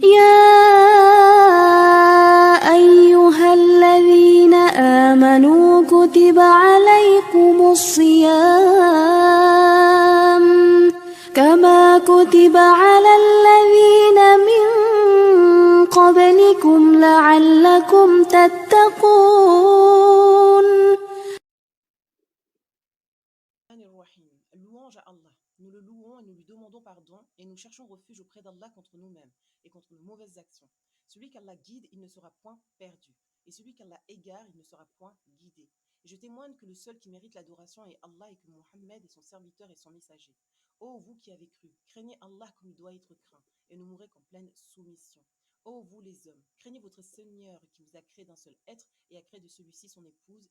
يا أيها الذين آمنوا كتب عليكم الصيام كما كتب على الذين من قبلكم لعلكم تتقون. Rahim. Louange à Allah. Nous le louons et nous lui demandons pardon et nous cherchons refuge auprès d'Allah contre nous-mêmes et contre nos mauvaises actions. Celui qu'Allah guide, il ne sera point perdu. Et celui qu'Allah égare, il ne sera point guidé. Et je témoigne que le seul qui mérite l'adoration est Allah et que Mohammed est son serviteur et son messager. Ô vous qui avez cru, craignez Allah comme il doit être craint et ne mourrez qu'en pleine soumission. Ô vous les hommes, craignez votre Seigneur qui vous a créé d'un seul être et a créé de celui-ci son épouse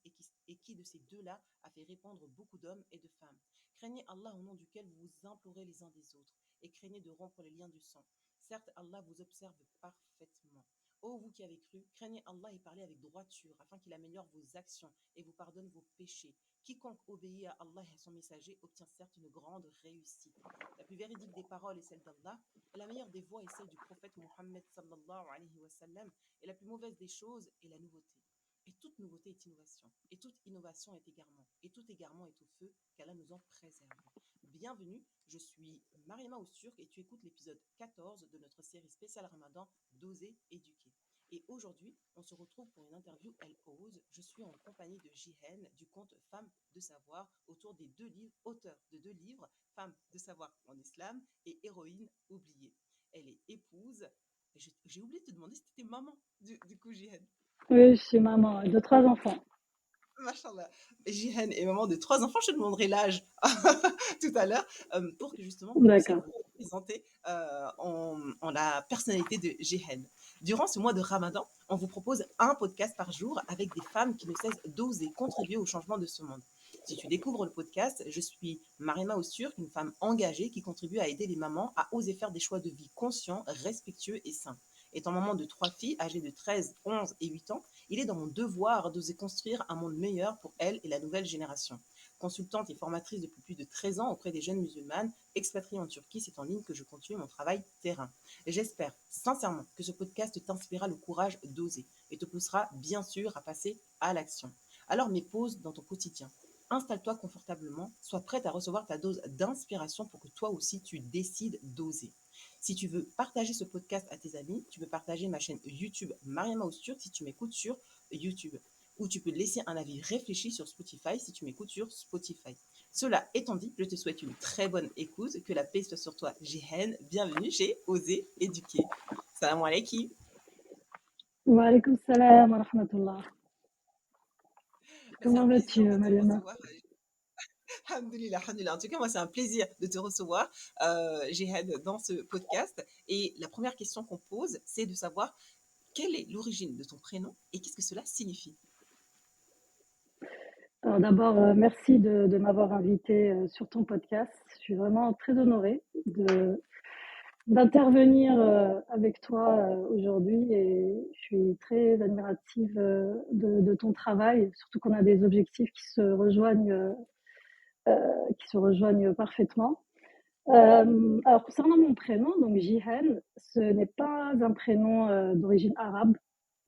et qui de ces deux-là a fait répandre beaucoup d'hommes et de femmes. Craignez Allah au nom duquel vous vous implorez les uns des autres et craignez de rompre les liens du sang. Certes, Allah vous observe parfaitement. Ô vous qui avez cru, craignez Allah et parlez avec droiture afin qu'il améliore vos actions et vous pardonne vos péchés. Quiconque obéit à Allah et à son messager obtient certes une grande réussite. La plus véridique des paroles est celle d'Allah, et la meilleure des voies est celle du prophète Mohammed sallallahu alayhi wa sallam, et la plus mauvaise des choses est la nouveauté. Et toute nouveauté est innovation, et toute innovation est égarement, et tout égarement est au feu, qu'Allah nous en préserve. Bienvenue, je suis Mariama Ousturk et tu écoutes l'épisode 14 de notre série spéciale Ramadan d'Oser éduquer. Et aujourd'hui, on se retrouve pour une interview Elle Ose. Je suis en compagnie de Jihen du compte Femmes de Savoir autour des auteurs de 2 livres, Femmes de Savoir en Islam et Héroïne oubliée. Elle est épouse. J'ai oublié de te demander si tu étais maman du coup, Jihen. Oui, je suis maman de 3 enfants. Machallah. Jihen est maman de 3 enfants. Je te demanderai l'âge tout à l'heure pour que justement vous puissiez D'accord. vous présenter en la personnalité de Jihen. Durant ce mois de Ramadan, on vous propose un podcast par jour avec des femmes qui ne cessent d'oser contribuer au changement de ce monde. Si tu découvres le podcast, je suis Mariama Ousturk, une femme engagée qui contribue à aider les mamans à oser faire des choix de vie conscients, respectueux et sains. Étant maman de 3 filles âgées de 13, 11 et 8 ans, il est dans mon devoir d'oser construire un monde meilleur pour elles et la nouvelle génération. Consultante et formatrice depuis plus de 13 ans auprès des jeunes musulmanes expatriées en Turquie, c'est en ligne que je continue mon travail terrain. Et j'espère sincèrement que ce podcast t'inspirera le courage d'oser et te poussera bien sûr à passer à l'action. Alors mets pause dans ton quotidien. Installe-toi confortablement, sois prête à recevoir ta dose d'inspiration pour que toi aussi tu décides d'oser. Si tu veux partager ce podcast à tes amis, tu peux partager ma chaîne YouTube Mariama Ousturk si tu m'écoutes sur YouTube. Ou tu peux laisser un avis réfléchi sur Spotify si tu m'écoutes sur Spotify. Cela étant dit, je te souhaite une très bonne écoute, que la paix soit sur toi, Jihen. Bienvenue chez Oser éduquer. Salam alaikum. Wa alaykoum salam wa rahmatullah. C'est un Comment vas-tu, plaisir de te Mariama? recevoir. Alhamdulillah, alhamdulillah. En tout cas, moi, c'est un plaisir de te recevoir, Jihen, dans ce podcast. Et la première question qu'on pose, c'est de savoir quelle est l'origine de ton prénom et qu'est-ce que cela signifie? Alors d'abord, merci de m'avoir invitée sur ton podcast. Je suis vraiment très honorée d'intervenir avec toi aujourd'hui et je suis très admirative de ton travail, surtout qu'on a des objectifs qui se rejoignent parfaitement. Alors concernant mon prénom, donc Jihen, ce n'est pas un prénom d'origine arabe,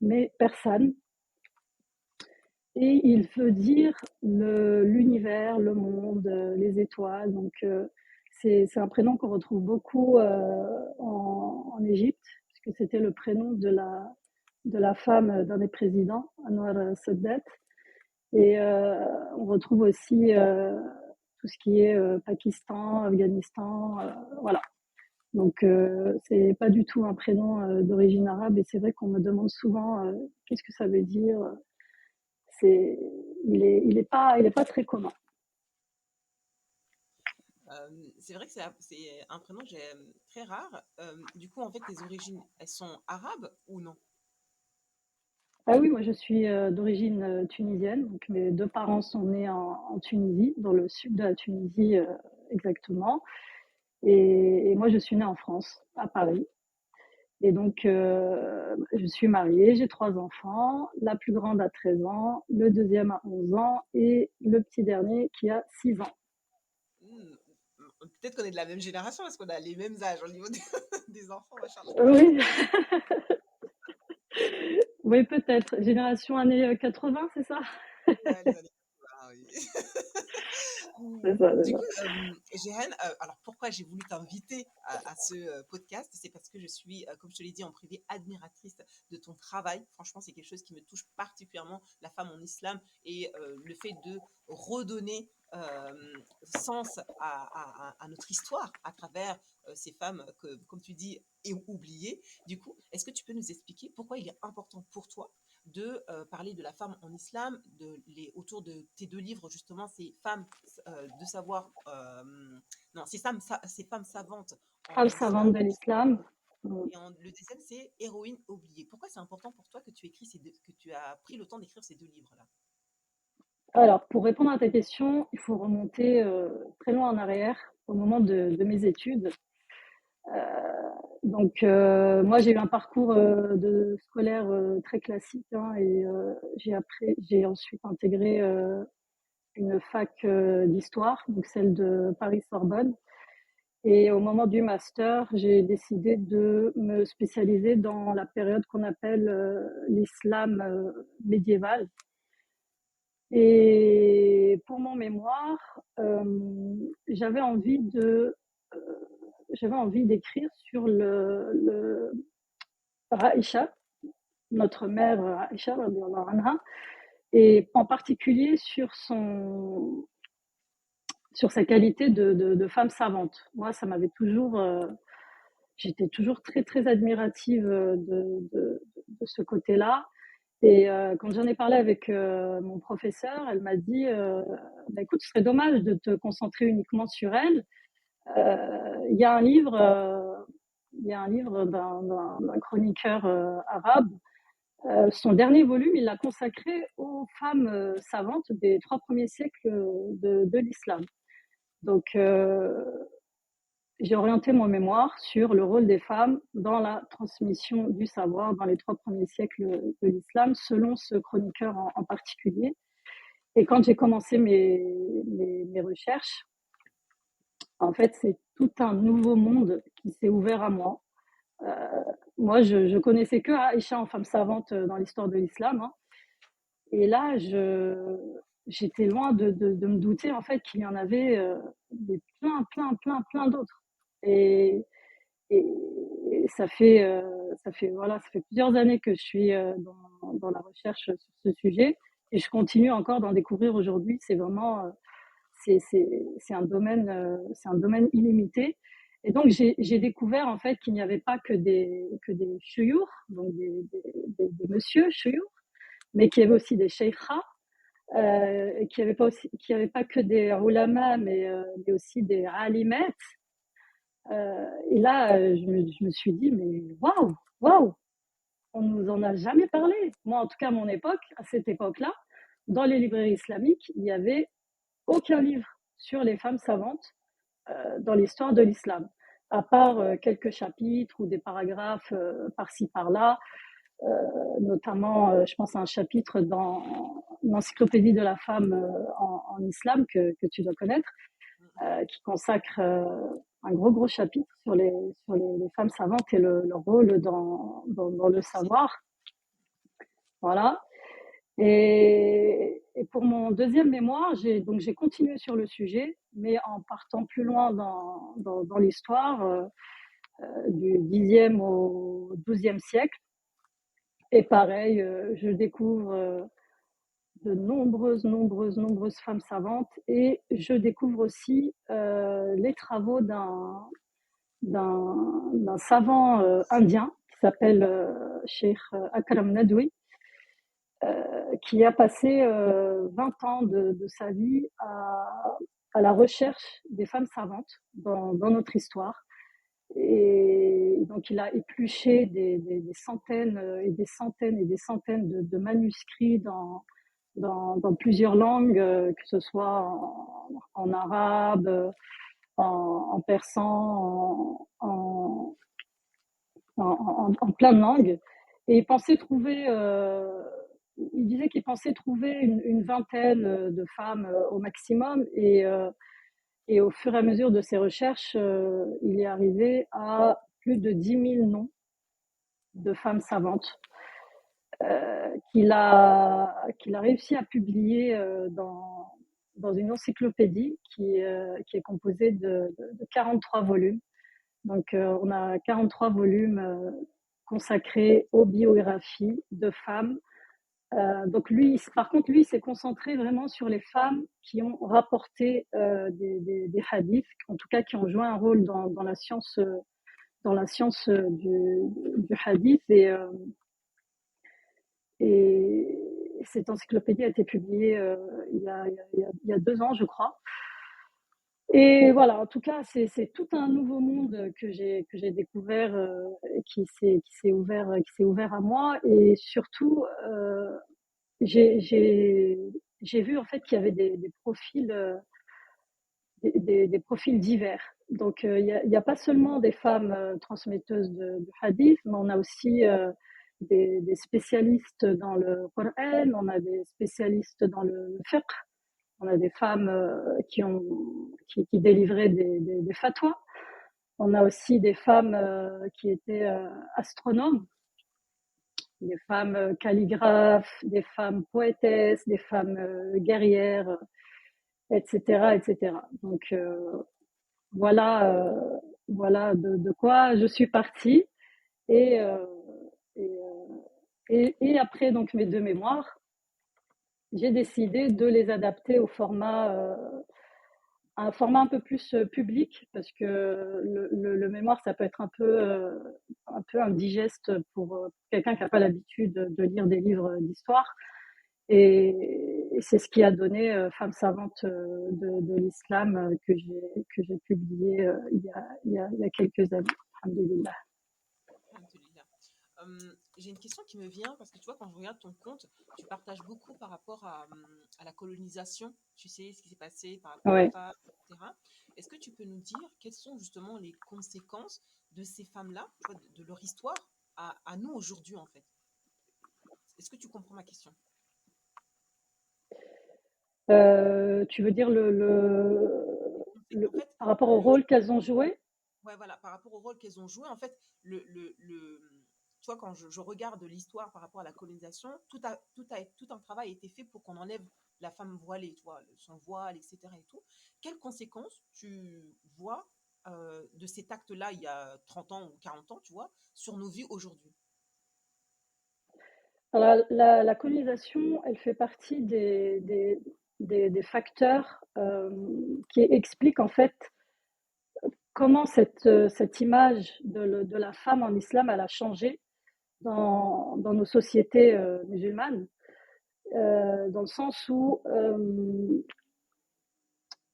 mais persane. Et il veut dire l'univers, le monde, les étoiles. Donc c'est un prénom qu'on retrouve beaucoup en Égypte, puisque c'était le prénom de la femme d'un des présidents, Anwar Sadat. Et on retrouve aussi tout ce qui est Pakistan, Afghanistan, voilà. Donc c'est pas du tout un prénom d'origine arabe et c'est vrai qu'on me demande souvent qu'est-ce que ça veut dire. Il est pas très commun. C'est vrai que c'est un prénom que j'ai très rare. Du coup, en fait, tes origines, elles sont arabes ou non? Ah oui, moi je suis d'origine tunisienne, donc mes 2 parents sont nés en Tunisie, dans le sud de la Tunisie exactement. Et moi je suis née en France, à Paris. Et donc je suis mariée, j'ai 3 enfants, la plus grande a 13 ans, le deuxième a 11 ans et le petit dernier qui a 6 ans. Peut-être qu'on est de la même génération parce qu'on a les mêmes âges au niveau des enfants, machallah. Oui, oui, peut-être. Génération années 80, c'est ça? Ouais, les années 80, oui. C'est ça, c'est Du ça. coup, Jéhan, alors pourquoi j'ai voulu t'inviter à ce podcast, c'est parce que je suis, comme je te l'ai dit en privé, admiratrice de ton travail. Franchement, c'est quelque chose qui me touche particulièrement, la femme en islam et le fait de redonner sens à notre histoire à travers ces femmes que, comme tu dis, oubliées. Du coup, est-ce que tu peux nous expliquer pourquoi il est important pour toi de parler de la femme en islam, autour de tes deux livres, justement, ces femmes de savoir, non, ces femmes savantes Femme en savante islam. de l'islam. Et le deuxième, c'est Héroïne oubliée. Pourquoi c'est important pour toi que que tu as pris le temps d'écrire ces deux livres-là? Alors, pour répondre à ta question, il faut remonter très loin en arrière, au moment de mes études. Donc, moi, j'ai eu un parcours de scolaire très classique, hein, et j'ai ensuite intégré une fac d'histoire, donc celle de Paris-Sorbonne. Et au moment du master, j'ai décidé de me spécialiser dans la période qu'on appelle l'islam médiéval. Et pour mon mémoire, j'avais envie d'écrire sur le Aïcha, notre mère Aïcha, et en particulier sur sa qualité de femme savante. Moi, ça m'avait toujours, j'étais toujours très très admirative de ce côté-là. Et quand j'en ai parlé avec mon professeur, elle m'a dit bah, écoute, ce serait dommage de te concentrer uniquement sur elle. Il y a un livre, d'un chroniqueur arabe. Son dernier volume, il l'a consacré aux femmes savantes des 3 premiers siècles de l'islam. Donc, j'ai orienté mon mémoire sur le rôle des femmes dans la transmission du savoir dans les 3 premiers siècles de l'islam, selon ce chroniqueur en particulier. Et quand j'ai commencé mes recherches, en fait, c'est tout un nouveau monde qui s'est ouvert à moi. Moi, je connaissais que Aïcha en femme savante dans l'histoire de l'islam, hein. Et là, j'étais loin de me douter en fait qu'il y en avait plein d'autres. Et, et ça fait plusieurs années que je suis dans la recherche sur ce sujet et je continue encore d'en découvrir aujourd'hui. C'est vraiment c'est un domaine illimité. Et donc j'ai découvert en fait qu'il n'y avait pas que des chouyours, donc des messieurs chouyours, mais qu'il y avait aussi des sheikhas, qu'il n'y avait pas que des ulama, mais aussi des alimettes. Et là, je me suis dit, mais waouh, on nous en a jamais parlé. Moi, en tout cas, à mon époque, à cette époque-là, dans les librairies islamiques, il n'y avait aucun livre sur les femmes savantes dans l'histoire de l'islam, à part quelques chapitres ou des paragraphes par-ci par-là, notamment, je pense à un chapitre dans l'encyclopédie de la femme en islam que tu dois connaître, qui consacre un gros chapitre sur les femmes savantes et leur rôle dans le savoir. Voilà. Et pour mon deuxième mémoire, j'ai continué sur le sujet, mais en partant plus loin dans l'histoire du 10e au 12e siècle. Et pareil, je découvre de nombreuses femmes savantes et je découvre aussi les travaux d'un savant indien qui s'appelle Sheikh Akram Nadwi, qui a passé 20 ans de sa vie à la recherche des femmes savantes dans notre histoire. Et donc, il a épluché des centaines et des centaines et des centaines de manuscrits dans plusieurs langues, que ce soit en arabe, en persan, en plein de langues. Et il disait qu'il pensait trouver une vingtaine de femmes au maximum. Et Et au fur et à mesure de ses recherches, il est arrivé à plus de 10 000 noms de femmes savantes qu'il a réussi à publier dans une encyclopédie qui est composée de 43 volumes. Donc, on a 43 volumes consacrés aux biographies de femmes. Donc par contre, lui, s'est concentré vraiment sur les femmes qui ont rapporté des hadiths, en tout cas qui ont joué un rôle dans la science, du hadith. Et cette encyclopédie a été publiée il y a 2 ans, je crois. Et voilà, en tout cas, c'est tout un nouveau monde que j'ai découvert, qui s'est ouvert à moi. Et surtout, j'ai vu en fait qu'il y avait des profils, des profils divers. Donc, il y a pas seulement des femmes transmetteuses de hadith, mais on a aussi des spécialistes dans le Coran, on a des spécialistes dans le fiqh, on a des femmes qui délivraient des fatwas. On a aussi des femmes qui étaient astronomes, des femmes calligraphes, des femmes poétesses, des femmes guerrières, etc., etc. Donc voilà de quoi je suis partie. Et, et après donc mes 2 mémoires, j'ai décidé de les adapter au format, un format un peu plus public, parce que le mémoire, ça peut être un peu indigeste pour quelqu'un qui n'a pas l'habitude de lire des livres d'histoire. Et c'est ce qui a donné Femmes savantes de l'islam que j'ai publié il y a quelques années. Alhamdulillah. Alhamdulillah. J'ai une question qui me vient parce que tu vois, quand je regarde ton compte, tu partages beaucoup par rapport à la colonisation, tu sais, ce qui s'est passé par rapport aux Ouais. femmes, etc. Est-ce que tu peux nous dire quelles sont justement les conséquences de ces femmes-là, tu vois, de leur histoire à nous aujourd'hui, en fait? Est-ce que tu comprends ma question? Tu veux dire En fait, par rapport au rôle qu'elles ont joué? ouais, voilà, par rapport au rôle qu'elles ont joué, en fait, tu vois, quand je regarde l'histoire par rapport à la colonisation, tout un travail a été fait pour qu'on enlève la femme voilée, tu vois, son voile, etc. et tout. Quelles conséquences tu vois de cet acte-là il y a 30 ans ou 40 ans, tu vois, sur nos vies aujourd'hui? Alors, la colonisation, elle fait partie des facteurs qui expliquent en fait comment cette image de la femme en islam, elle a changé dans nos sociétés musulmanes, dans le sens où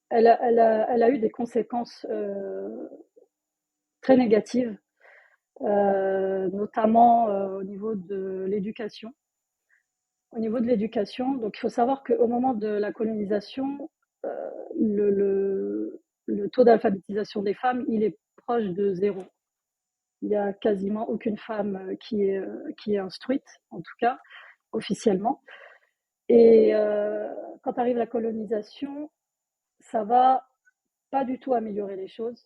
elle a eu des conséquences très négatives, notamment au niveau de l'éducation. Au niveau de l'éducation, donc il faut savoir qu'au moment de la colonisation, le taux d'alphabétisation des femmes, il est proche de 0. Il n'y a quasiment aucune femme qui est instruite, en tout cas officiellement. Et quand arrive la colonisation, ça va pas du tout améliorer les choses,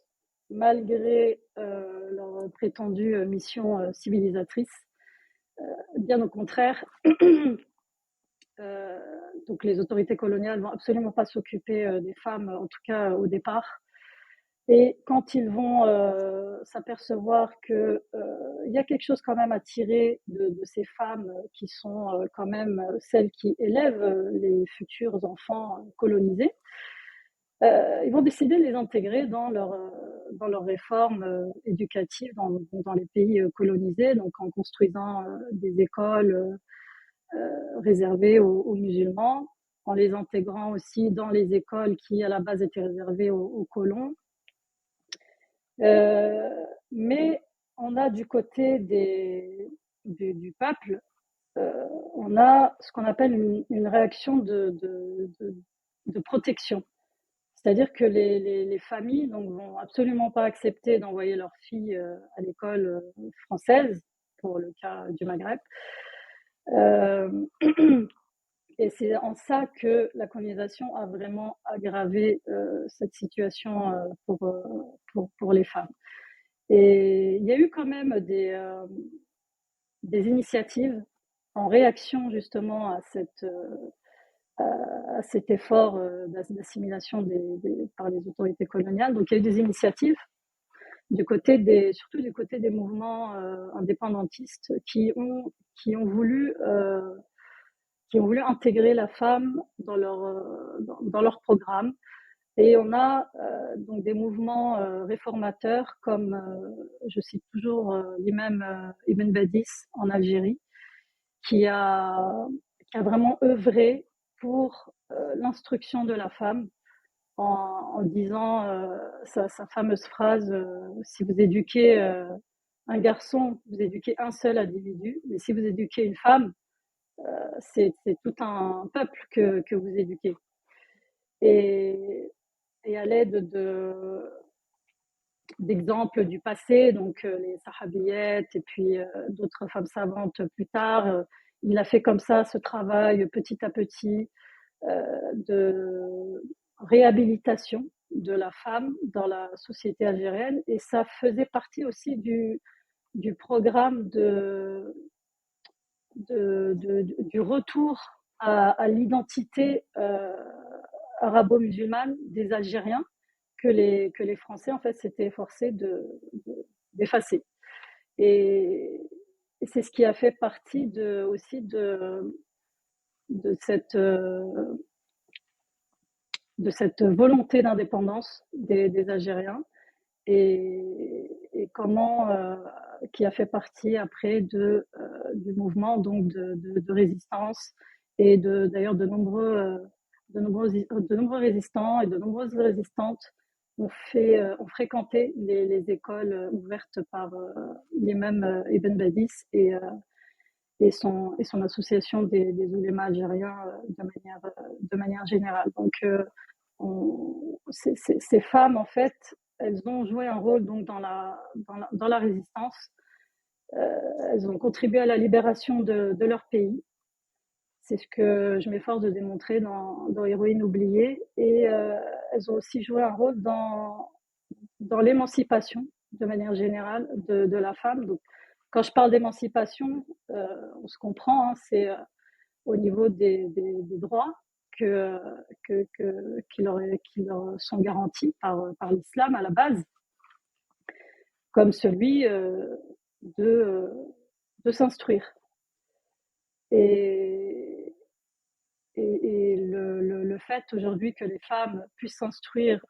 malgré leur prétendue mission civilisatrice. Bien au contraire, donc les autorités coloniales vont absolument pas s'occuper des femmes, en tout cas au départ. Et quand ils vont s'apercevoir que il y a quelque chose quand même à tirer de ces femmes qui sont quand même celles qui élèvent les futurs enfants colonisés, ils vont décider de les intégrer dans leurs réformes éducatives dans les pays colonisés, donc en construisant des écoles réservées aux musulmans, en les intégrant aussi dans les écoles qui à la base étaient réservées aux colons. Mais on a du côté du peuple, on a ce qu'on appelle une réaction de protection. C'est-à-dire que les familles donc, vont absolument pas accepter d'envoyer leurs filles à l'école française, pour le cas du Maghreb. Et c'est en ça que la colonisation a vraiment aggravé cette situation pour les femmes. Et il y a eu quand même des initiatives en réaction justement à cet effort d'assimilation par les autorités coloniales. Donc il y a eu des initiatives surtout du côté des mouvements indépendantistes qui ont voulu intégrer la femme dans leur programme. Et on a donc des mouvements réformateurs comme, je cite toujours l'imam Ibn Badis en Algérie, qui a vraiment œuvré pour l'instruction de la femme en disant sa fameuse phrase si vous éduquez un garçon, vous éduquez un seul individu, mais si vous éduquez une femme, c'est tout un peuple que vous éduquez. Et à l'aide d'exemples du passé, donc les sahabiettes et puis d'autres femmes savantes plus tard, il a fait comme ça ce travail petit à petit de réhabilitation de la femme dans la société algérienne, et ça faisait partie aussi du programme du retour à l'identité arabo-musulmane des Algériens que les Français en fait s'étaient efforcés d'effacer. Et c'est ce qui a fait partie aussi de cette volonté d'indépendance des Algériens, et comment qui a fait partie après du mouvement donc de résistance, et d'ailleurs de nombreux résistants et de nombreuses résistantes ont fréquenté les écoles ouvertes par l'imam Ibn Badis et son association des oulémas algériens de manière générale. Donc ces femmes en fait, elles ont joué un rôle donc dans la résistance. Elles ont contribué à la libération de leur pays. C'est ce que je m'efforce de démontrer dans Héroïne oubliée. Et elles ont aussi joué un rôle dans l'émancipation, de manière générale, de la femme. Donc, quand je parle d'émancipation, on se comprend, hein, c'est au niveau des droits qui leur sont garantis par l'islam à la base, comme celui de s'instruire. Et le fait aujourd'hui que les femmes puissent s'instruire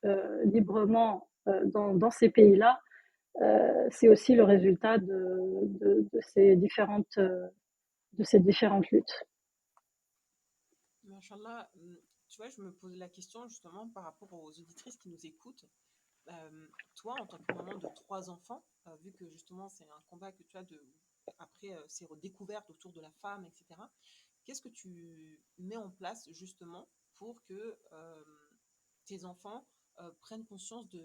librement dans ces pays-là, c'est aussi le résultat de ces différentes luttes. Machallah, tu vois, je me pose la question justement par rapport aux auditrices qui nous écoutent. Toi, en tant que maman de 3 enfants, vu que justement c'est un combat que tu as après ces redécouvertes autour de la femme, etc., qu'est-ce que tu mets en place justement pour que tes enfants prennent conscience de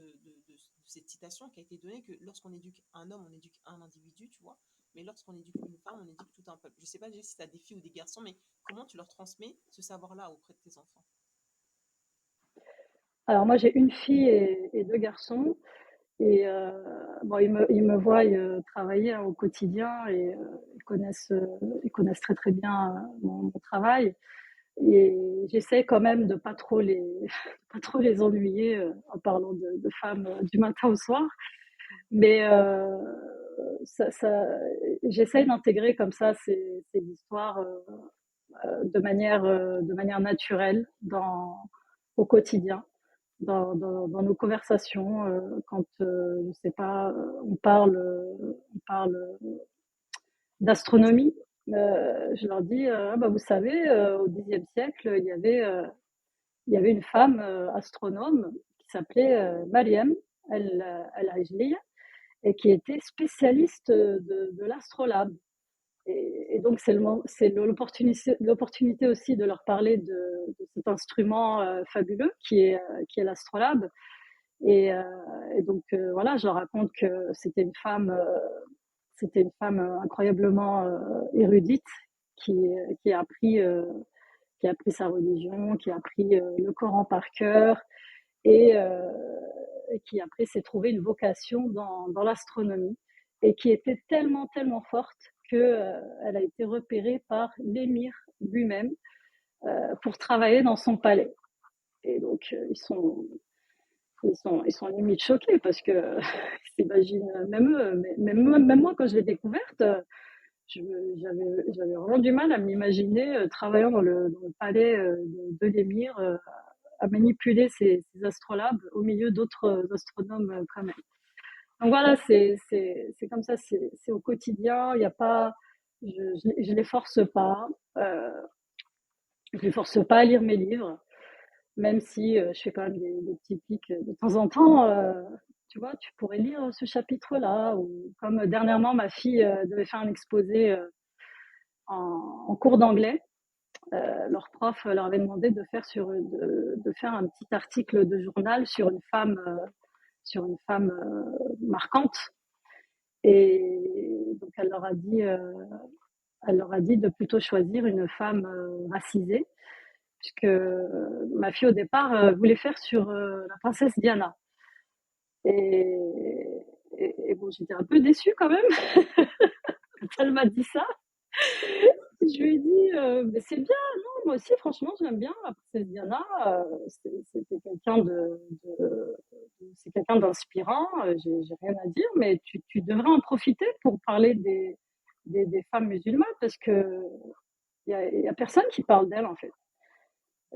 cette citation qui a été donnée, que lorsqu'on éduque un homme, on éduque un individu, tu vois, mais lorsqu'on éduque une femme, on éduque tout un peuple. Je ne sais pas déjà si tu as des filles ou des garçons, mais comment tu leur transmets ce savoir-là auprès de tes enfants? Alors moi j'ai une fille et 2 garçons, et bon, ils me voient travailler au quotidien, et ils connaissent très très bien mon travail, et j'essaie quand même de pas trop pas trop les ennuyer en parlant de femmes du matin au soir, mais j'essaie d'intégrer comme ça ces histoires de manière naturelle au quotidien, dans nos conversations, quand je sais pas, on parle d'astronomie. Je leur dis bah, vous savez, au Xe siècle, il y avait une femme astronome qui s'appelait Mariam el-Ajliya, et qui était spécialiste de l'astrolabe. Et donc c'est l'opportunité aussi de leur parler de cet instrument fabuleux qui est l'astrolabe. Et donc voilà, je leur raconte que c'était une femme incroyablement érudite, qui a appris qui a appris sa religion, qui a appris le Coran par cœur et qui après s'est trouvé une vocation dans l'astronomie et qui était tellement, tellement forte qu'elle a été repérée par l'émir lui-même pour travailler dans son palais. Et donc, ils sont limite choqués parce que s'imagine même eux, même moi quand je l'ai découverte, j'avais vraiment du mal à m'imaginer travaillant dans le palais de l'émir à manipuler ces astrolabes au milieu d'autres astronomes quand même. Donc voilà, c'est comme ça, c'est au quotidien. Il y a pas, je les force pas, euh, je les force pas à lire mes livres, même si je fais quand même des petits pics de temps en temps. Tu vois, tu pourrais lire ce chapitre-là, ou comme dernièrement ma fille devait faire un exposé en cours d'anglais. Leur prof leur avait demandé de faire un petit article de journal sur une femme marquante. Et donc elle leur a dit de plutôt choisir une femme racisée, puisque ma fille au départ voulait faire sur la princesse Diana. Et bon, j'étais un peu déçue quand même quand elle m'a dit ça. Je lui ai dit, mais c'est bien, non, moi aussi, franchement, j'aime bien la princesse Diana. C'était quelqu'un c'est quelqu'un d'inspirant, j'ai rien à dire, mais tu devrais en profiter pour parler des femmes musulmanes parce que y a personne qui parle d'elles, en fait.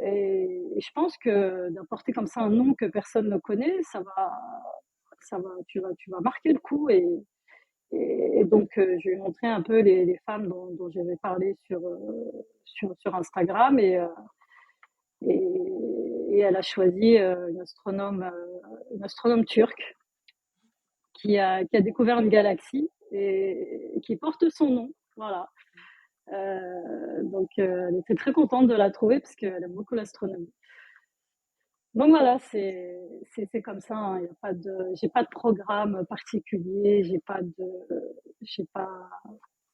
Et je pense que d'apporter comme ça un nom que personne ne connaît, tu vas marquer le coup. Et donc, je lui ai montré un peu les femmes dont j'avais parlé sur Instagram et elle a choisi une astronome turque qui a découvert une galaxie et qui porte son nom. Voilà. Donc, elle était très contente de la trouver parce qu'elle aime beaucoup l'astronomie. Donc voilà, c'est comme ça. Hein. Y a pas de, j'ai pas de programme particulier. J'ai pas,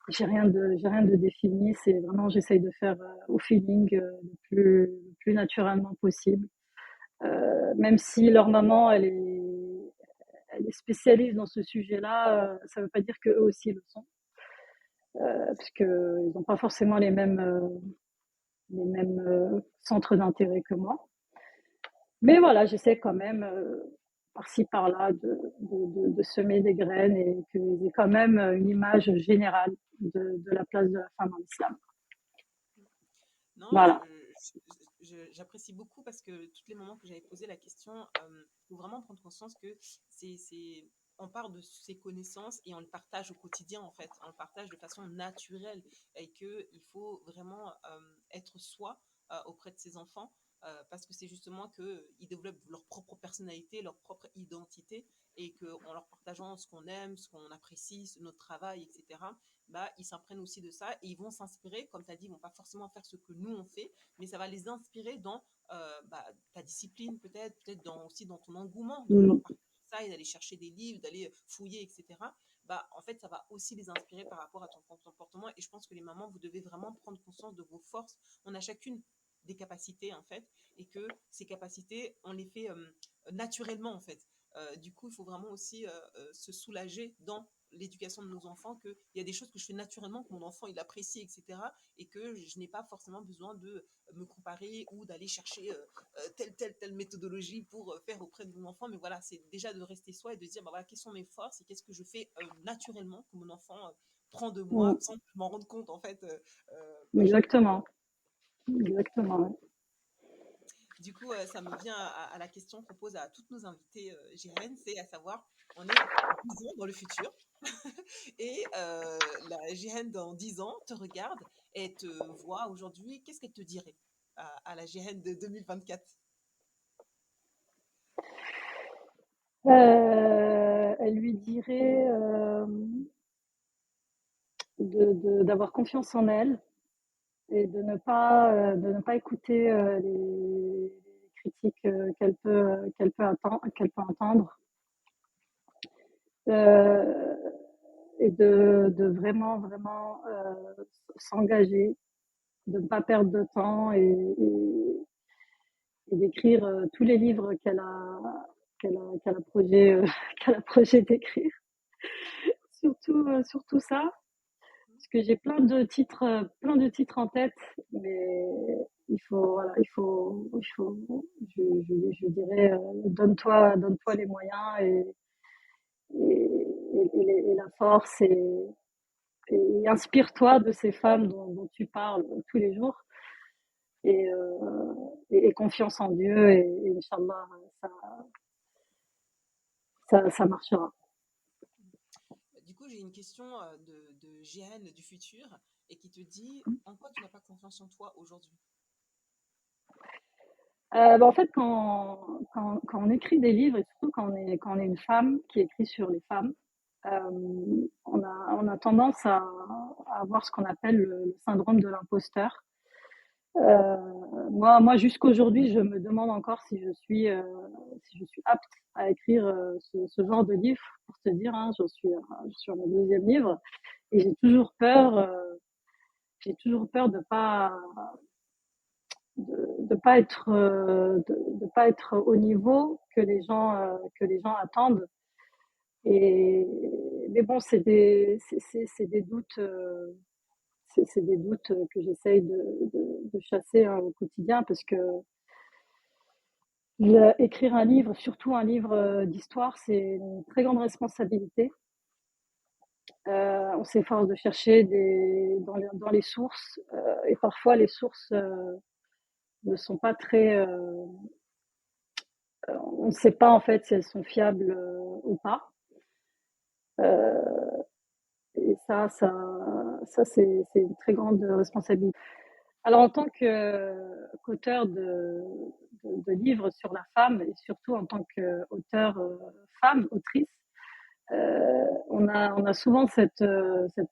j'ai rien de défini. C'est vraiment, j'essaye de faire au feeling le plus naturellement possible. Même si leur maman, elle est spécialiste dans ce sujet-là, ça veut pas dire qu'eux aussi le sont, parce que ils n'ont pas forcément les mêmes centres d'intérêt que moi. Mais voilà, j'essaie quand même, par-ci par-là, de semer des graines et qu'il y ait quand même une image générale de la place de la femme en islam. Non, Voilà. j'apprécie beaucoup parce que tous les moments que j'avais posé la question, faut vraiment prendre conscience que on part de ses connaissances et on le partage au quotidien en fait, on le partage de façon naturelle et que il faut vraiment être soi auprès de ses enfants parce que c'est justement qu'ils développent leur propre personnalité, leur propre identité et qu'en leur partageant ce qu'on aime, ce qu'on apprécie, notre travail, etc., bah, ils s'imprègnent aussi de ça et ils vont s'inspirer, comme tu as dit, ils vont pas forcément faire ce que nous on fait, mais ça va les inspirer dans bah, ta discipline peut-être aussi dans ton engouement de leur Mm. partager ça et d'aller chercher des livres, d'aller fouiller, etc. Bah, en fait, ça va aussi les inspirer par rapport à ton comportement et je pense que les mamans, vous devez vraiment prendre conscience de vos forces. On a chacune des capacités en fait et que ces capacités, on les fait naturellement en fait. Du coup, il faut vraiment aussi se soulager dans l'éducation de nos enfants, qu'il y a des choses que je fais naturellement, que mon enfant il apprécie, etc. Et que je n'ai pas forcément besoin de me comparer ou d'aller chercher telle méthodologie pour faire auprès de mon enfant. Mais voilà, c'est déjà de rester soi et de dire, bah voilà, quelles sont mes forces et qu'est-ce que je fais naturellement que mon enfant prend de moi Mm. sans que je m'en rende compte en fait. Exactement. Exactement. Ouais. Du coup, ça me vient à la question qu'on pose à toutes nos invités, Jérém, c'est à savoir, on est 10 ans dans le futur et la Jérém dans 10 ans te regarde et te voit aujourd'hui, qu'est-ce qu'elle te dirait à la Jérém de 2024? Elle lui dirait d'avoir confiance en elle et de ne pas écouter les critiques qu'elle peut entendre. Et de vraiment, vraiment s'engager de ne pas perdre de temps et d'écrire tous les livres qu'elle a projet, qu'elle a projet d'écrire. Surtout ça, parce que j'ai plein de titres en tête, mais il faut, je dirais, donne-toi les moyens et la force et inspire-toi de ces femmes dont tu parles tous les jours et, et confiance en Dieu et Inch'Allah, ça, ça marchera. Du coup, j'ai une question de Jéhane du futur et qui te dit en quoi tu n'as pas confiance en toi aujourd'hui? En fait, quand on écrit des livres, et surtout quand on est une femme qui écrit sur les femmes, on a tendance à avoir ce qu'on appelle le syndrome de l'imposteur. Euh, moi jusqu'aujourd'hui, je me demande encore si je suis apte à écrire ce genre de livre. Pour te dire, hein, je suis à mon deuxième livre et j'ai toujours peur de pas être de pas être au niveau que les gens attendent. Et mais bon, c'est des doutes. C'est des doutes que j'essaye de chasser hein, au quotidien parce que écrire un livre, surtout un livre d'histoire, c'est une très grande responsabilité. On s'efforce de chercher dans les sources et parfois les sources ne sont pas très. On ne sait pas en fait si elles sont fiables ou pas. Euh, et ça c'est une très grande responsabilité. Alors en tant qu'auteur de livres sur la femme et surtout en tant qu'auteur femme, autrice, on a souvent cette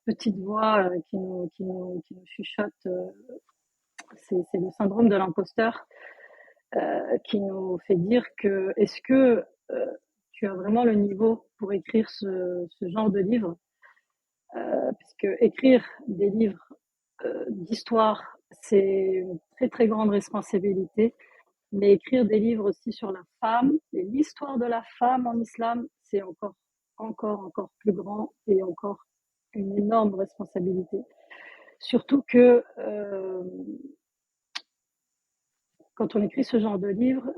petite voix qui nous chuchote. C'est le syndrome de l'imposteur qui nous fait dire que est-ce que tu as vraiment le niveau pour écrire ce genre de livre puisque écrire des livres d'histoire, c'est une très très grande responsabilité. Mais écrire des livres aussi sur la femme et l'histoire de la femme en islam, c'est encore plus grand et encore une énorme responsabilité. Surtout que quand on écrit ce genre de livre,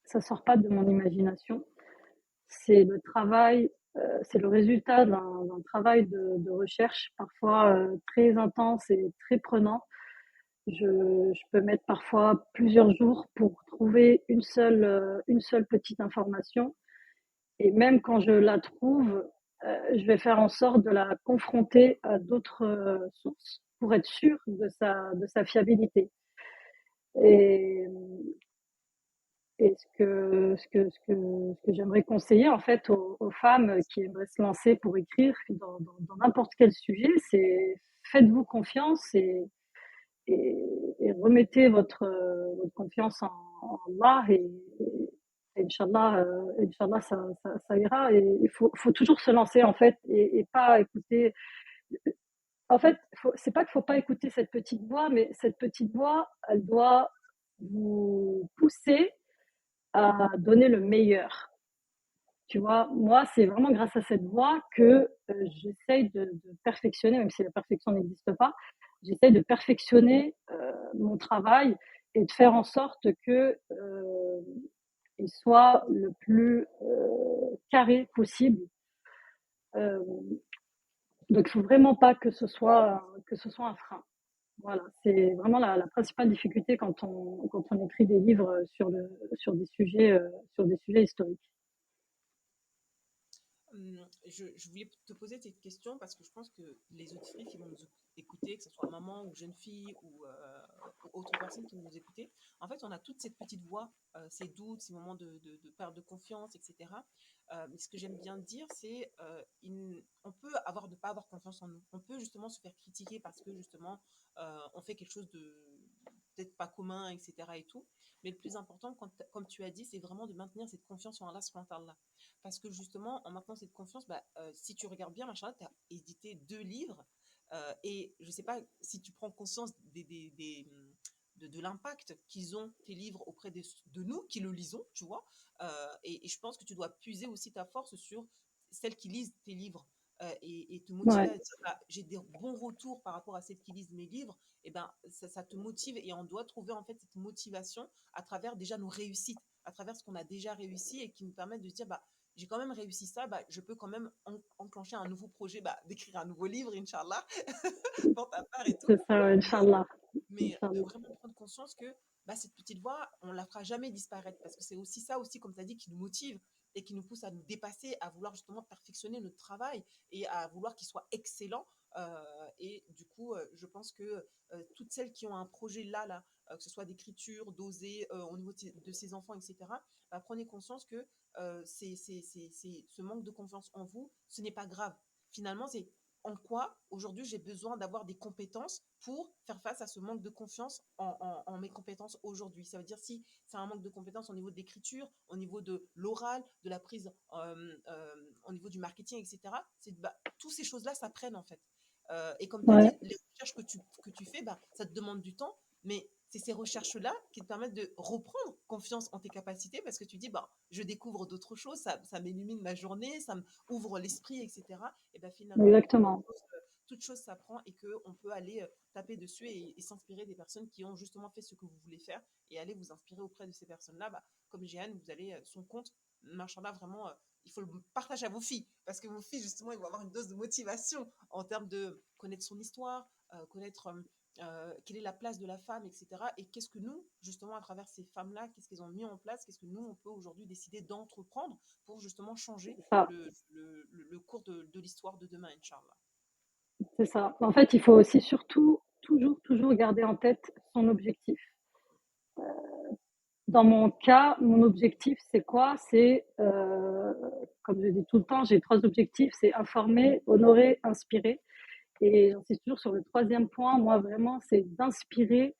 ça sort pas de mon imagination. C'est le travail, c'est le résultat d'un travail de recherche parfois très intense et très prenant. Je peux mettre parfois plusieurs jours pour trouver une seule petite information. Et même quand je la trouve, je vais faire en sorte de la confronter à d'autres sources pour être sûr de sa fiabilité. Et, et ce que j'aimerais conseiller en fait aux femmes qui aimeraient se lancer pour écrire dans n'importe quel sujet, c'est faites-vous confiance et remettez votre confiance en Allah et Inch'Allah, Inch'Allah ça ira. Et il faut toujours se lancer en fait et pas écouter. En fait, c'est pas qu'il faut pas écouter cette petite voix, mais cette petite voix, elle doit vous pousser à donner le meilleur. Tu vois, moi, c'est vraiment grâce à cette voix que j'essaye de perfectionner, même si la perfection n'existe pas, j'essaye de perfectionner mon travail et de faire en sorte que il soit le plus carré possible. Euh, donc, il faut vraiment pas que ce soit un frein. Voilà, c'est vraiment la principale difficulté quand on écrit des livres sur des sujets historiques. Je voulais te poser cette question parce que je pense que les auditrices qui vont nous écouter, que ce soit maman ou jeune fille ou autre personne qui vont nous écouter, en fait, on a toute cette petite voix, ces doutes, ces moments de perte de confiance, etc. Mais ce que j'aime bien dire, c'est on peut ne pas avoir confiance en nous. On peut justement se faire critiquer parce que justement, on fait quelque chose de peut-être pas commun, etc. et tout. Mais le plus important, comme tu as dit, c'est vraiment de maintenir cette confiance en Allah subhanahu wa ta'ala. Parce que justement, en maintenant cette confiance, si tu regardes bien, machin, tu as édité 2 livres. Et je ne sais pas si tu prends conscience de l'impact qu'ils ont, tes livres, auprès de nous qui le lisons, tu vois. Et je pense que tu dois puiser aussi ta force sur celles qui lisent tes livres, et te motiver Ouais, à dire, bah, j'ai des bons retours par rapport à celles qui lisent mes livres. Et ben, ça te motive, et on doit trouver en fait cette motivation à travers déjà nos réussites, à travers ce qu'on a déjà réussi, et qui nous permettent de se dire, bah, j'ai quand même réussi ça, bah, je peux quand même enclencher un nouveau projet, bah, d'écrire un nouveau livre, Inch'Allah, pour ta part et tout. c'est ça, Mais, Inch'Allah. mais de Inch'Allah. vraiment prendre conscience que, bah, cette petite voix, on la fera jamais disparaître, parce que c'est aussi ça aussi, comme tu as dit, qui nous motive et qui nous pousse à nous dépasser, à vouloir justement perfectionner notre travail et à vouloir qu'il soit excellent. Et du coup, je pense que toutes celles qui ont un projet là, que ce soit d'écriture, d'oser, au niveau de ses enfants, etc., bah, prenez conscience que ce manque de confiance en vous, ce n'est pas grave. Finalement, c'est en quoi aujourd'hui j'ai besoin d'avoir des compétences pour faire face à ce manque de confiance en mes compétences aujourd'hui. Ça veut dire, si c'est un manque de compétences au niveau de l'écriture, au niveau de l'oral, de la prise, au niveau du marketing, etc., bah, toutes ces choses-là s'apprennent en fait. Et comme tu as Ouais, dit, les recherches que tu fais, bah, ça te demande du temps, mais c'est ces recherches-là qui te permettent de reprendre confiance en tes capacités, parce que tu dis, bah, je découvre d'autres choses, ça m'illumine ma journée, ça m'ouvre l'esprit, etc. Et ben finalement, exactement. toute chose s'apprend, et qu'on peut aller taper dessus et s'inspirer des personnes qui ont justement fait ce que vous voulez faire, et aller vous inspirer auprès de ces personnes-là. Bah, comme Jeanne, vous allez son compte, machin-là, vraiment, il faut le partager à vos filles, parce que vos filles, justement, ils vont avoir une dose de motivation en termes de connaître son histoire, connaître quelle est la place de la femme, etc. Et qu'est-ce que nous, justement, à travers ces femmes-là, qu'est-ce qu'elles ont mis en place, qu'est-ce que nous, on peut aujourd'hui décider d'entreprendre pour justement changer C'est ça, le cours de l'histoire de demain, Inch'Allah. c'est ça. En fait, il faut aussi surtout toujours garder en tête son objectif. Dans mon cas, mon objectif, c'est quoi? C'est, comme je dis tout le temps, j'ai 3 objectifs, c'est informer, honorer, inspirer, et j'insiste toujours sur le troisième point. Moi, vraiment, c'est d'inspirer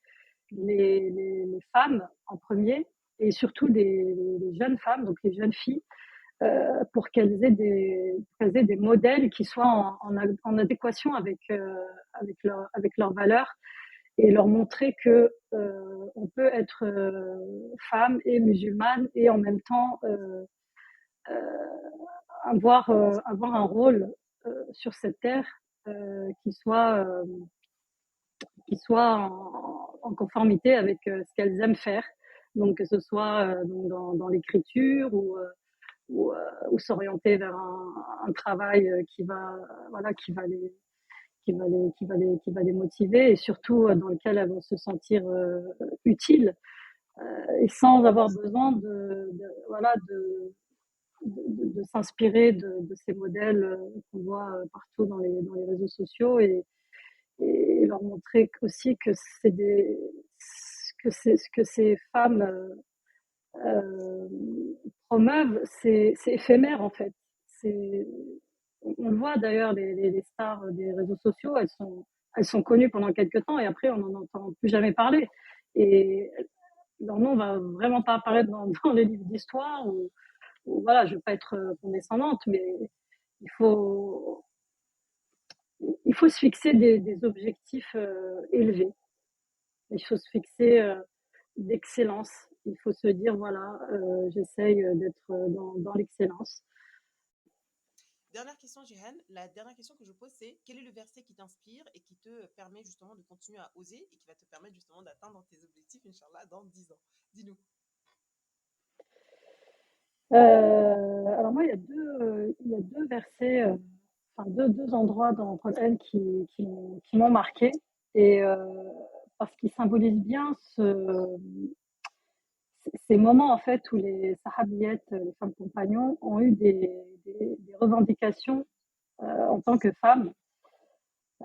les femmes en premier, et surtout les jeunes femmes, donc les jeunes filles, pour qu'elles aient des modèles qui soient en adéquation avec leurs valeurs, et leur montrer que on peut être femme et musulmane et en même temps avoir un rôle sur cette terre qui soit en conformité avec ce qu'elles aiment faire. Donc que ce soit dans l'écriture ou s'orienter vers un travail qui va les motiver, et surtout dans lequel elles vont se sentir utiles, et sans avoir besoin de s'inspirer de ces modèles qu'on voit partout dans les réseaux sociaux, et leur montrer aussi que ce que ces femmes promeuvent, c'est éphémère en fait. C'est, on le voit d'ailleurs, les stars des réseaux sociaux, elles sont connues pendant quelques temps, et après on n'en entend plus jamais parler. Et leur nom va vraiment pas apparaître dans les livres d'histoire, ou voilà, je veux pas être condescendante, mais il faut, il faut se fixer des objectifs élevés. Il faut se fixer d'excellence. Il faut se dire, voilà, j'essaye d'être dans l'excellence. Dernière question, Jihan. La dernière question que je pose, c'est: quel est le verset qui t'inspire et qui te permet justement de continuer à oser, et qui va te permettre justement d'atteindre tes objectifs, Inch'Allah, dans 10 ans? Dis-nous. Alors moi, il y a deux versets, enfin deux endroits dans le Coran qui m'ont marqué, et parce qu'ils symbolisent bien ces moments en fait où les sahabiettes, les femmes compagnons, ont eu des revendications en tant que femmes.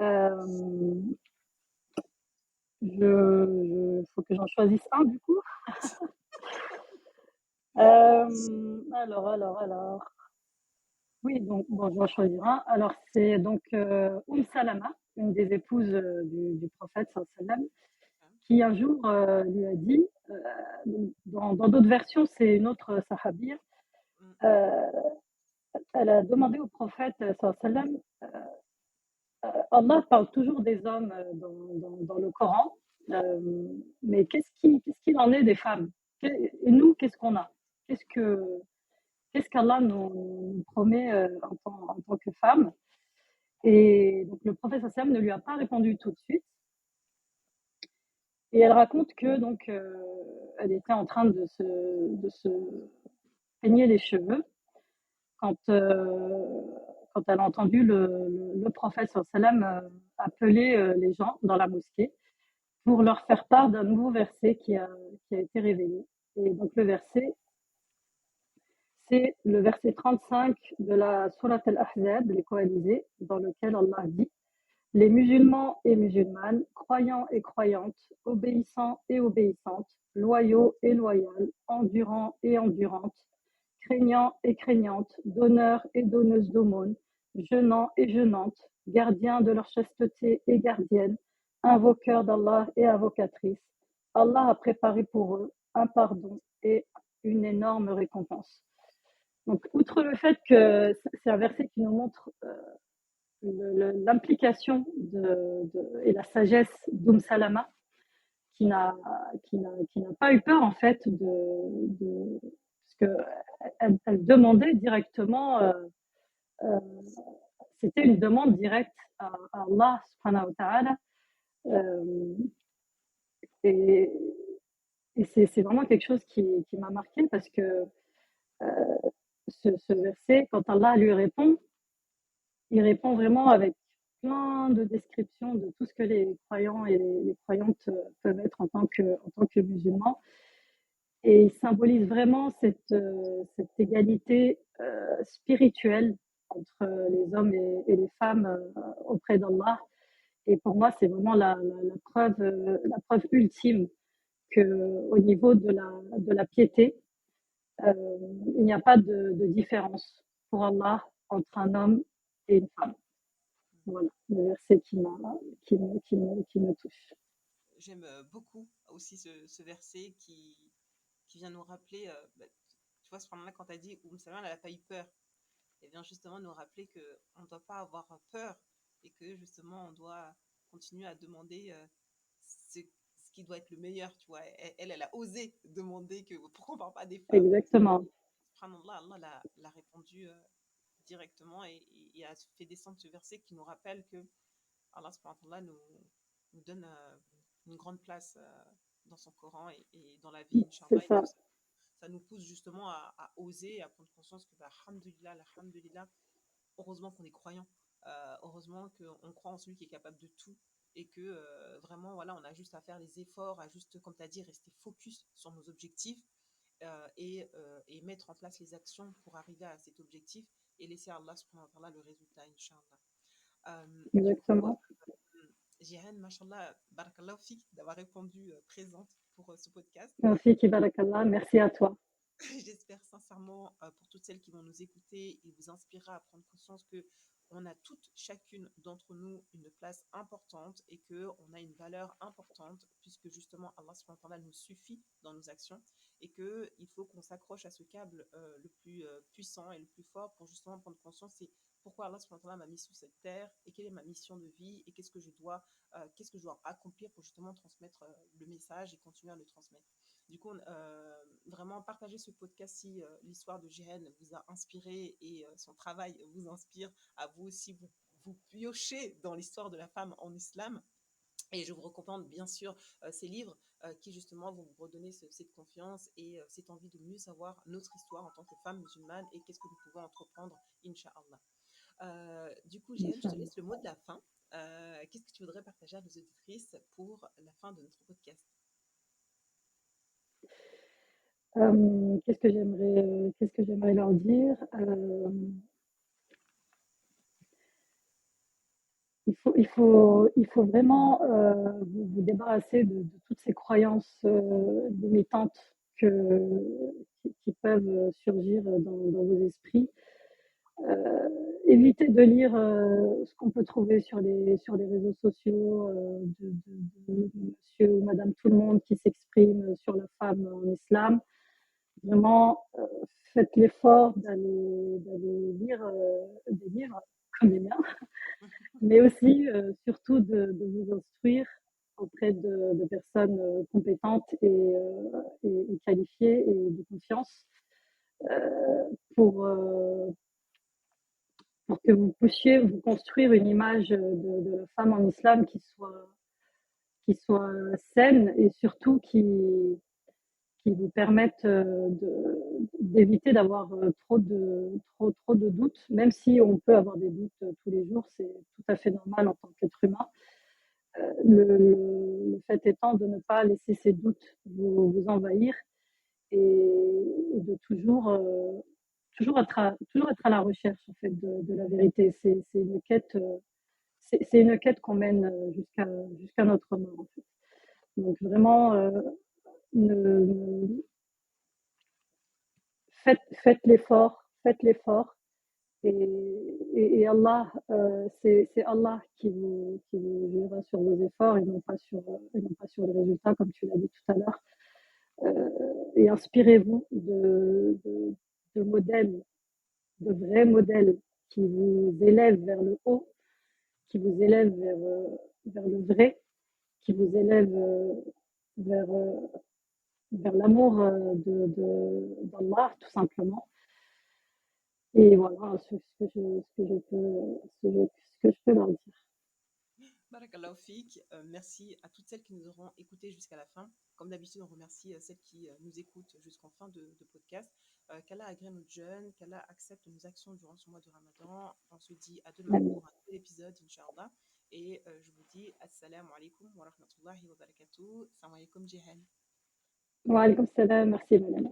Euh, faut que j'en choisisse un du coup. Alors. Oui, donc bon, je vais en choisir un. Alors c'est donc Salama, une des épouses du prophète sallam, qui un jour lui a dit, dans d'autres versions, c'est une autre sahabia, elle a demandé au prophète sallam, Allah parle toujours des hommes dans le Coran, mais qu'est-ce qu'il en est des femmes? Et nous, qu'est-ce qu'on a? Qu'est-ce que, qu'est-ce qu'Allah nous promet en tant que femme? Et donc le prophète sallam ne lui a pas répondu tout de suite. Et elle raconte que donc elle était en train de se peigner les cheveux quand quand elle a entendu le prophète sallam appeler les gens dans la mosquée pour leur faire part d'un nouveau verset qui a été révélé. Et donc le verset, c'est le verset 35 de la Sourate al-Ahzab, les coalisés, dans lequel Allah dit: les musulmans et musulmanes, croyants et croyantes, obéissants et obéissantes, loyaux et loyales, endurants et endurantes, craignants et craignantes, donneurs et donneuses d'aumônes, jeûnants et jeûnantes, gardiens de leur chasteté et gardiennes, invoqueurs d'Allah et invocatrices. Allah a préparé pour eux un pardon et une énorme récompense. Donc, outre le fait que c'est un verset qui nous montre l'implication et la sagesse Salama, qui n'a pas eu peur en fait parce que elle demandait directement, c'était une demande directe à Allah subhanahu wa ta'ala, euh, et, et c'est vraiment quelque chose qui m'a marqué parce que ce verset, quand Allah lui répond, il répond vraiment avec plein de descriptions de tout ce que les croyants et les croyantes peuvent être en tant que musulmans. Et il symbolise vraiment cette égalité spirituelle entre les hommes et les femmes auprès d'Allah. Et pour moi, c'est vraiment la preuve ultime qu'au niveau de la piété, il n'y a pas de différence pour Allah entre un homme et une femme. Voilà, le verset qui me touche. J'aime beaucoup aussi ce verset qui vient nous rappeler, tu vois, ce moment-là, quand tu as dit Salama, elle n'a pas eu peur, elle vient justement nous rappeler qu'on ne doit pas avoir peur et que justement on doit continuer à demander ce qui doit être le meilleur, tu vois. Elle a osé demander pourquoi on ne parle pas des femmes. Exactement. Subhanallah, Allah l'a répondu directement et a fait descendre ce verset qui nous rappelle que Allah subhanahu nous donne une grande place dans son Coran et dans la vie, C'est Inch'Allah, et ça. que ça nous pousse justement à oser, à prendre conscience que, alhamdulillah, heureusement qu'on est croyant, heureusement qu'on croit en celui qui est capable de tout et que vraiment, voilà, on a juste à faire les efforts, à juste, comme tu as dit, rester focus sur nos objectifs et mettre en place les actions pour arriver à cet objectif et laisser Allah subhanahu wa ta'ala le résultat, Inch'Allah. Du coup, Exactement. Jihan, mashallah, barakallah fik d'avoir répondu présente pour ce podcast. Merci, Kibarakallah. Merci à toi. J'espère sincèrement pour toutes celles qui vont nous écouter, il vous inspirera à prendre conscience que on a toutes, chacune d'entre nous, une place importante et qu'on a une valeur importante puisque justement Allah subhanahu wa ta'ala nous suffit dans nos actions et qu'il faut qu'on s'accroche à ce câble le plus puissant et le plus fort pour justement prendre conscience c'est pourquoi Allah subhanahu wa ta'ala m'a mis sur cette terre et quelle est ma mission de vie et qu'est-ce que je dois accomplir pour justement transmettre le message et continuer à le transmettre. Du coup, vraiment partager ce podcast si l'histoire de Jihan vous a inspiré et son travail vous inspire à vous aussi vous piocher dans l'histoire de la femme en islam. Et je vous recommande bien sûr ces livres qui justement vont vous redonner cette confiance et cette envie de mieux savoir notre histoire en tant que femme musulmane et qu'est-ce que nous pouvons entreprendre, Inch'Allah. Du coup, Jihan, je te laisse le mot de la fin. Qu'est-ce que tu voudrais partager à nos auditrices pour la fin de notre podcast? Qu'est-ce que j'aimerais leur dire? Il faut vraiment vous débarrasser de toutes ces croyances limitantes qui peuvent surgir dans vos esprits. Évitez de lire ce qu'on peut trouver sur les réseaux sociaux de monsieur ou madame tout le monde qui s'exprime sur la femme en islam. Vraiment, faites l'effort d'aller lire des livres comme les miens, mais aussi, surtout de vous instruire auprès de personnes compétentes et qualifiées et de confiance pour, pour que vous puissiez vous construire une image de la femme en islam qui soit saine et surtout qui vous permettent d'éviter d'avoir trop de doutes, même si on peut avoir des doutes tous les jours, c'est tout à fait normal en tant qu'être humain. Le fait étant de ne pas laisser ces doutes vous envahir et de toujours être à la recherche en fait de la vérité. C'est une quête qu'on mène jusqu'à notre mort en fait. Donc vraiment, ne, faites l'effort et Allah, c'est Allah qui vous jugera sur vos efforts et non pas sur les résultats, comme tu l'as dit tout à l'heure. Et inspirez-vous de modèles, de vrais modèles qui vous élèvent vers le haut, qui vous élèvent vers le vrai, qui vous élèvent vers, vers l'amour d'Allah, tout simplement. Et voilà ce que je peux leur dire. Barakallahu fik. Merci à toutes celles qui nous auront écoutés jusqu'à la fin. Comme d'habitude, on remercie celles qui nous écoutent jusqu'en fin de podcast. Qu'Allah agrée notre jeûne, qu'Allah accepte nos actions durant ce mois de Ramadan. On se dit à demain Amen. pour un nouvel épisode, Inch'Allah. Et je vous dis Assalamu alaikum wa rahmatullahi wa barakatuh. Assalamu alaikum, Jihan. Wa alaikum salam, merci madame.